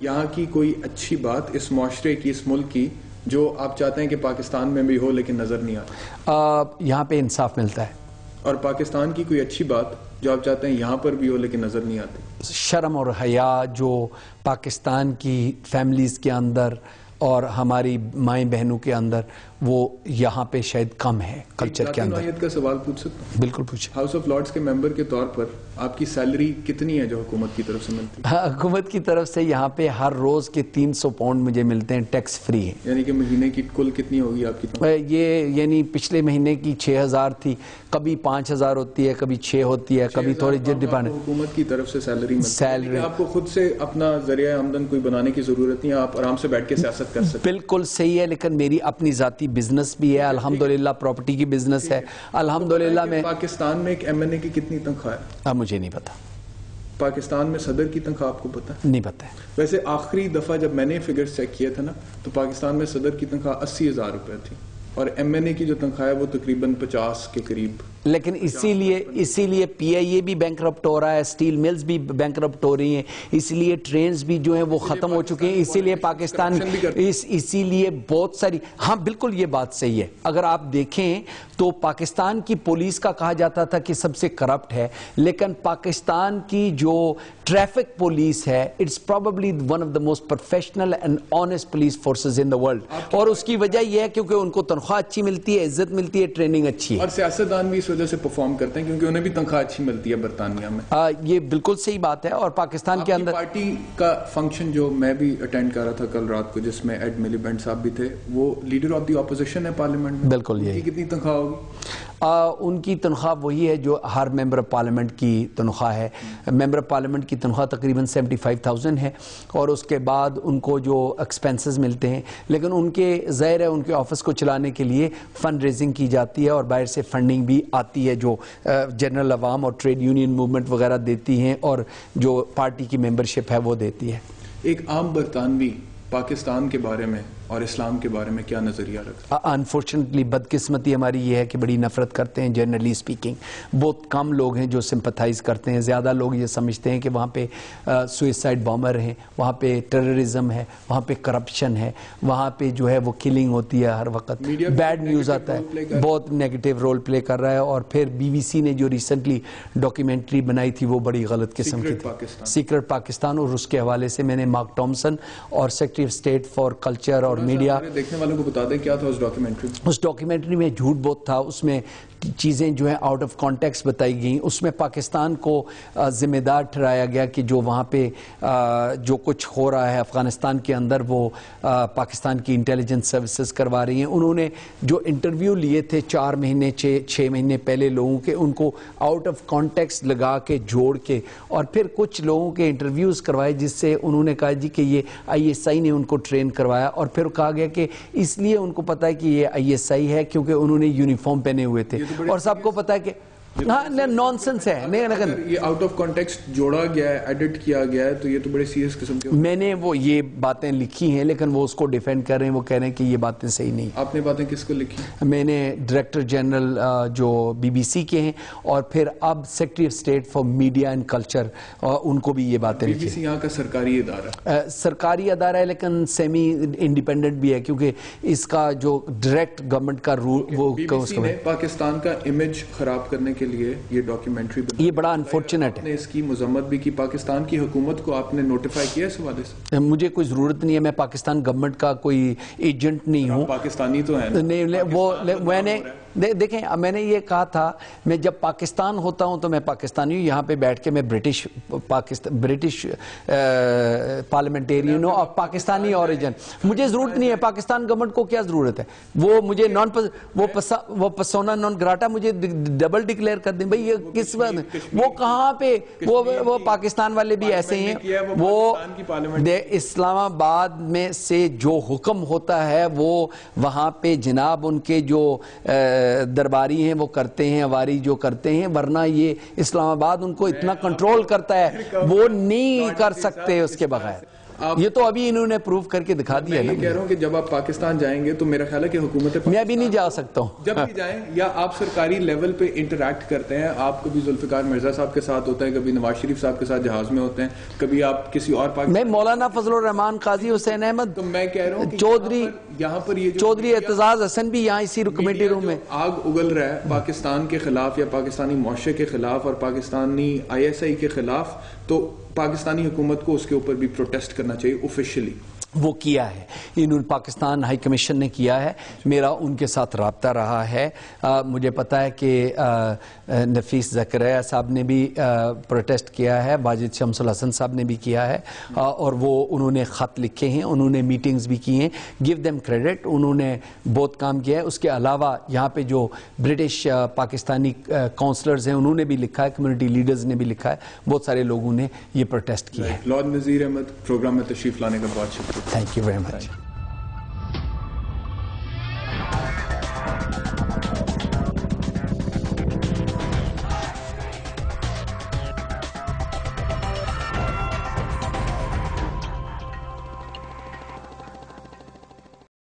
یہاں کی کوئی اچھی بات اس معاشرے کی، اس ملک کی، جو آپ چاہتے ہیں کہ پاکستان میں بھی ہو لیکن نظر نہیں آتا؟ یہاں پہ انصاف ملتا ہے. اور پاکستان کی کوئی اچھی بات جو آپ چاہتے ہیں یہاں پر بھی ہو لیکن نظر نہیں آتی؟ شرم اور حیا جو پاکستان کی فیملیز کے اندر اور ہماری مائیں بہنوں کے اندر، وہ یہاں پہ شاید کم ہے کلچر کے اندر. نوعیت کا سوال پوچھ سکتا ہوں؟ بالکل پوچھیں. ہاؤس آف لارڈز کے ممبر کے طور پر آپ کی سیلری کتنی ہے جو حکومت کی طرف سے ملتی ہے؟ حکومت کی طرف سے یہاں پہ ہر روز کے 300 پاؤنڈ مجھے ملتے ہیں، ٹیکس فری ہیں. یعنی کہ مہینے کی کل کتنی ہوگی آپ کی؟ یہ یعنی پچھلے مہینے کی 6000 تھی، کبھی 5000 ہوتی ہے، کبھی 6 ہوتی ہے، کبھی تھوڑی ڈپینڈ. حکومت کی طرف سے سیلری ملتی ہے، سیلری آپ کو خود سے اپنا ذریعہ آمدن کوئی بنانے کی ضرورت نہیں ہے، آپ آرام سے بیٹھ کے سیاست کر سکتے ہیں. بالکل صحیح ہے، لیکن میری اپنی ذاتی بزنس بھی ہے الحمدللہ، پراپرٹی کی بزنس ہے الحمدللہ. میں پاکستان میں ایک ایم این اے کی کتنی تنخواہ ہے؟ مجھے نہیں پتا. پاکستان میں صدر کی تنخواہ آپ کو پتا ہے؟ نہیں پتا ہے. ویسے آخری دفعہ جب میں نے فگرز چیک کیے تھے نا، تو پاکستان میں صدر کی تنخواہ 80,000 روپے تھی، اور ایم این اے کی جو تنخواہ ہے وہ تقریباً 50 کے قریب. لیکن اسی لیے پی آئی اے بھی بینکرپٹ ہو رہا ہے، سٹیل ملز بھی بینکرپٹ ہو رہی ہیں، اس لیے ٹرینز بھی جو ہیں وہ ختم ہو چکے ہیں، اسی لیے پاکستان اسی لیے بہت ساری. ہاں بالکل یہ بات صحیح ہے. اگر آپ دیکھیں تو پاکستان کی پولیس کا کہا جاتا تھا کہ سب سے کرپٹ ہے، لیکن پاکستان کی جو ٹریفک پولیس ہے، it's probably one of the most professional and honest police forces in the world. اور اس کی وجہ یہ ہے کیونکہ ان کو تنخواہ اچھی ملتی ہے، عزت ملتی ہے، ٹریننگ اچھی ہے. اور سیاستدان بھی اس وجہ سے پرفارم کرتے ہیں کیونکہ انہیں بھی تنخواہ اچھی ملتی ہے برطانیہ میں. یہ بالکل صحیح بات ہے. اور پاکستان کے اندر پارٹی کا فنکشن جو میں بھی اٹینڈ کر رہا تھا کل رات کو، جس میں ایڈ ملیبینٹ صاحب بھی تھے، وہ لیڈر آف دی اپوزیشن ہے پارلیمنٹ میں. بالکل. یہی کتنی تنخواہ ہوگی؟ ان کی تنخواہ وہی ہے جو ہر ممبر آف پارلیمنٹ کی تنخواہ ہے. ممبر آف پارلیمنٹ کی تنخواہ تقریباً 75,000 ہے، اور اس کے بعد ان کو جو ایکسپینسز ملتے ہیں، لیکن ان کے ظاہر ہے ان کے آفس کو چلانے کے لیے فنڈ ریزنگ کی جاتی ہے، اور باہر سے فنڈنگ بھی آتی ہے جو جنرل عوام اور ٹریڈ یونین موومنٹ وغیرہ دیتی ہیں، اور جو پارٹی کی ممبرشپ ہے وہ دیتی ہے. ایک عام برطانوی پاکستان کے بارے میں اور اسلام کے بارے میں کیا نظریہ رکھتا ہے؟ انفارچونیٹلی بدقسمتی ہماری یہ ہے کہ بڑی نفرت کرتے ہیں. جنرلی اسپیکنگ بہت کم لوگ ہیں جو سمپتھائز کرتے ہیں. زیادہ لوگ یہ سمجھتے ہیں کہ وہاں پہ سوئسائڈ بامر ہیں، وہاں پہ ٹیررزم ہے، وہاں پہ کرپشن ہے، وہاں پہ جو ہے وہ کلنگ ہوتی ہے ہر وقت، بیڈ نیوز آتا ہے، بہت نیگیٹو رول پلے کر رہا ہے. اور پھر بی بی سی نے جو ریسنٹلی ڈاکیومنٹری بنائی تھی وہ بڑی غلط قسم کی تھی، سیکرٹ پاکستان. اور اس کے حوالے سے میں نے مارک ٹامسن اور secretary of state for culture اور میڈیا، دیکھنے والوں کو بتا دیں کیا تھا اس ڈاکیومنٹری. اس ڈاکیومنٹری میں جھوٹ بہت تھا. اس میں چیزیں جو ہیں آؤٹ آف کانٹیکسٹ بتائی گئیں. اس میں پاکستان کو ذمہ دار ٹھہرایا گیا کہ جو وہاں پہ جو کچھ ہو رہا ہے افغانستان کے اندر وہ پاکستان کی انٹیلیجنس سروسز کروا رہی ہیں. انہوں نے جو انٹرویو لیے تھے 4 مہینے 6 مہینے پہلے لوگوں کے، ان کو آؤٹ آف کانٹیکسٹ لگا کے جوڑ کے، اور پھر کچھ لوگوں کے انٹرویوز کروائے، جس سے انہوں نے کہا جی کہ یہ ISI نے ان کو ٹرین کروایا. اور پھر کہا گیا کہ اس لیے ان کو پتا ہے کہ یہ ISI ہے کیونکہ انہوں نے یونیفارم پہنے ہوئے تھے. اور سب کو پتا ہے کہ نان سنس ہے. یہ آؤٹ آف کانٹیکسٹ جوڑا گیا ہے، ایڈٹ کیا گیا ہے، تو یہ تو بڑے سیریس قسم کے. میں نے وہ یہ باتیں لکھی ہیں، لیکن وہ اس کو ڈیفینڈ کر رہے ہیں. وہ کہہ رہے ہیں کہ یہ باتیں صحیح نہیں. آپ نے باتیں کس کو لکھی؟ میں نے ڈائریکٹر جنرل جو BBC کے ہیں، اور پھر اب secretary of state for media and culture, ان کو بھی یہ باتیں لکھی. BBC یہاں کا سرکاری ادارہ، سرکاری ادارہ ہے، لیکن سیمی انڈیپینڈنٹ بھی ہے، کیونکہ اس کا جو ڈائریکٹ گورنمنٹ کا رول وہ BBC نے پاکستان کا امیج خراب کرنے کے لیے یہ ڈاکیومنٹری بنائی. یہ بڑا انفارچونیٹ ہے. اس کی مذمت بھی کی. پاکستان کی حکومت کو آپ نے نوٹیفائی کیا اس حوالے سے؟ مجھے کوئی ضرورت نہیں ہے، میں پاکستان گورنمنٹ کا کوئی ایجنٹ نہیں ہوں. پاکستانی تو ہیں نہیں. وہ میں نے دیکھیں، میں نے یہ کہا تھا میں جب پاکستان ہوتا ہوں تو میں پاکستانی ہوں. یہاں پہ بیٹھ کے میں برٹش پارلیمنٹیرین ہوں اور پاکستانی اوریجن. مجھے ضرورت نہیں ہے. پاکستان گورنمنٹ کو کیا ضرورت ہے؟ وہ مجھے وہ پرسونا نان گراٹا مجھے ڈبل ڈکلیئر کر دیں. بھائی یہ کس وقت وہ کہاں پہ وہ پاکستان والے بھی ایسے ہیں. وہ اسلام آباد میں سے جو حکم ہوتا ہے وہ وہاں پہ جناب ان کے جو درباری ہیں وہ کرتے ہیں، عواری جو کرتے ہیں، ورنہ یہ اسلام آباد ان کو اتنا کنٹرول کرتا ہے وہ نہیں کر سکتے اس کے بغیر. یہ تو ابھی انہوں نے پروف کر کے دکھا دیا ہے میں یہ کہہ رہا ہوں کہ جب آپ پاکستان جائیں گے تو میرا خیال ہے کہ حکومت میں ابھی نہیں جا سکتا ہوں. جب بھی جائیں یا آپ سرکاری لیول پہ انٹریکٹ کرتے ہیں, آپ کبھی ذوالفقار مرزا صاحب کے ساتھ ہوتے ہیں, کبھی نواز شریف صاحب کے ساتھ جہاز میں ہوتے ہیں, کبھی آپ کسی اور میں مولانا فضل الرحمان قاضی حسین احمد, تو میں کہہ رہا ہوں چودھری یہاں پر یہ چودھری اعتزاز حسن بھی یہاں اسی کمیٹی روم میں آگ اگل رہا ہے پاکستان کے خلاف یا پاکستانی معاشرے کے خلاف اور پاکستانی ISI کے خلاف, تو پاکستانی حکومت کو اس کے اوپر بھی پروٹیسٹ کرنا چاہیے آفیشلی. وہ کیا ہے, انہوں نے پاکستان ہائی کمیشن نے کیا ہے, میرا ان کے ساتھ رابطہ رہا ہے. مجھے پتا ہے کہ نفیس زکریا صاحب نے بھی پروٹیسٹ کیا ہے, واجد شمس الحسن صاحب نے بھی کیا ہے, اور وہ انہوں نے خط لکھے ہیں, انہوں نے میٹنگز بھی کی ہیں, گیو دیم کریڈٹ, انہوں نے بہت کام کیا ہے. اس کے علاوہ یہاں پہ جو برٹش پاکستانی کونسلرز ہیں انہوں نے بھی لکھا ہے, کمیونٹی لیڈرز نے بھی لکھا ہے, بہت سارے لوگوں نے یہ پروٹیسٹ کیا ہے. لارڈ نذیر احمد, پروگرام میں تشریف لانے کا بہت شکریہ. Thank you very much.